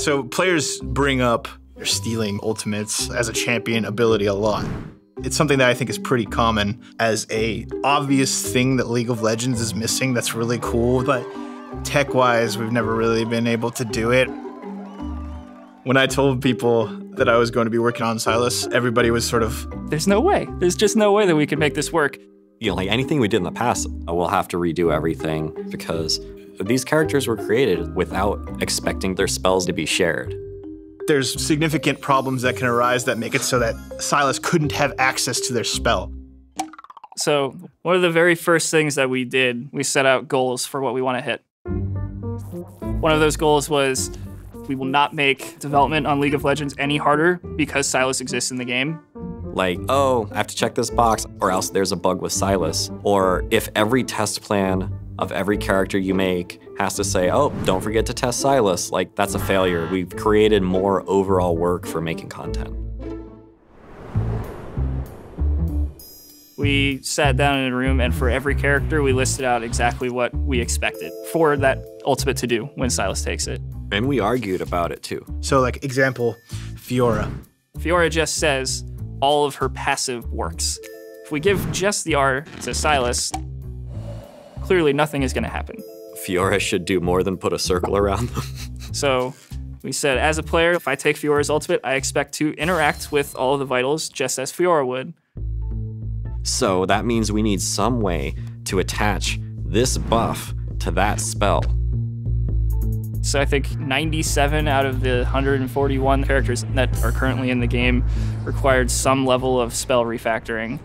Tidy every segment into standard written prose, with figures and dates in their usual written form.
So players bring up stealing ultimates as a champion ability a lot. It's something that I think is pretty common as a obvious thing that League of Legends is missing that's really cool, but tech-wise, we've never really been able to do it. When I told people that I was going to be working on Sylas, everybody was sort of, there's no way. There's just no way that we can make this work. You know, like anything we did in the past, we'll have to redo everything because these characters were created without expecting their spells to be shared. There's significant problems that can arise that make it so that Sylas couldn't have access to their spell. So one of the very first things that we did, we set out goals for what we want to hit. One of those goals was we will not make development on League of Legends any harder because Sylas exists in the game. Like, oh, I have to check this box or else there's a bug with Sylas. Or if every test plan of every character you make has to say, oh, don't forget to test Sylas, like that's a failure. We've created more overall work for making content. We sat down in a room and for every character, we listed out exactly what we expected for that ultimate to do when Sylas takes it. And we argued about it too. So like example, Fiora. Fiora just says all of her passive works. If we give just the R to Sylas, clearly nothing is gonna happen. Fiora should do more than put a circle around them. So we said, as a player, if I take Fiora's ultimate, I expect to interact with all of the vitals just as Fiora would. So that means we need some way to attach this buff to that spell. So I think 97 out of the 141 characters that are currently in the game required some level of spell refactoring.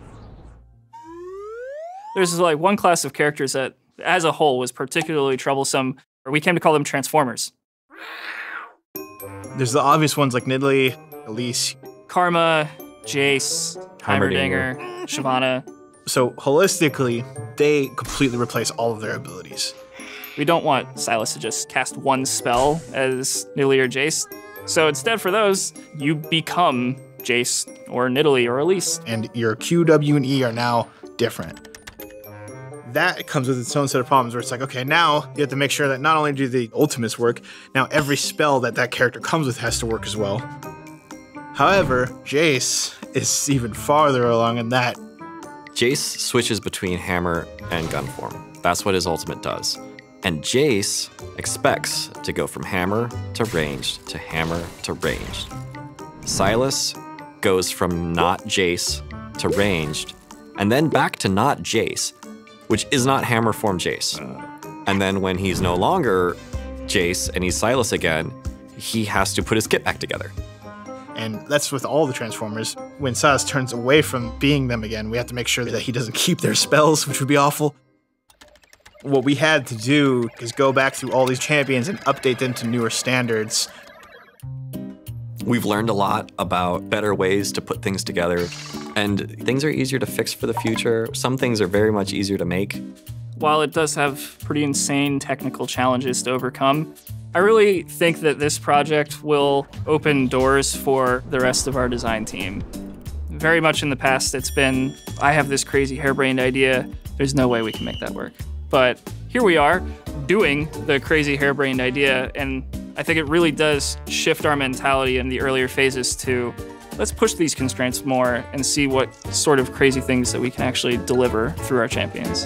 There's like one class of characters that, as a whole, was particularly troublesome, or we came to call them Transformers. There's the obvious ones like Nidalee, Elise, Karma, Jace, Heimerdinger, Shyvana. So holistically, they completely replace all of their abilities. We don't want Sylas to just cast one spell as Nidalee or Jace. So instead for those, you become Jace or Nidalee or Elise. And your Q, W, and E are now different. That comes with its own set of problems where it's like, okay, now you have to make sure that not only do the ultimates work, now every spell that that character comes with has to work as well. However, Jace is even farther along in that. Jace switches between hammer and gun form. That's what his ultimate does. And Jace expects to go from hammer to ranged to hammer to ranged. Sylas goes from not Jace to ranged, and then back to not Jace, which is not hammer form Jace. And then when he's no longer Jace and he's Sylas again, he has to put his kit back together. And that's with all the Transformers. When Sylas turns away from being them again, we have to make sure that he doesn't keep their spells, which would be awful. What we had to do is go back through all these champions and update them to newer standards. We've learned a lot about better ways to put things together, and things are easier to fix for the future. Some things are very much easier to make. While it does have pretty insane technical challenges to overcome, I really think that this project will open doors for the rest of our design team. Very much in the past, it's been, I have this crazy harebrained idea, there's no way we can make that work. But here we are, doing the crazy harebrained idea, and I think it really does shift our mentality in the earlier phases to, let's push these constraints more and see what sort of crazy things that we can actually deliver through our champions.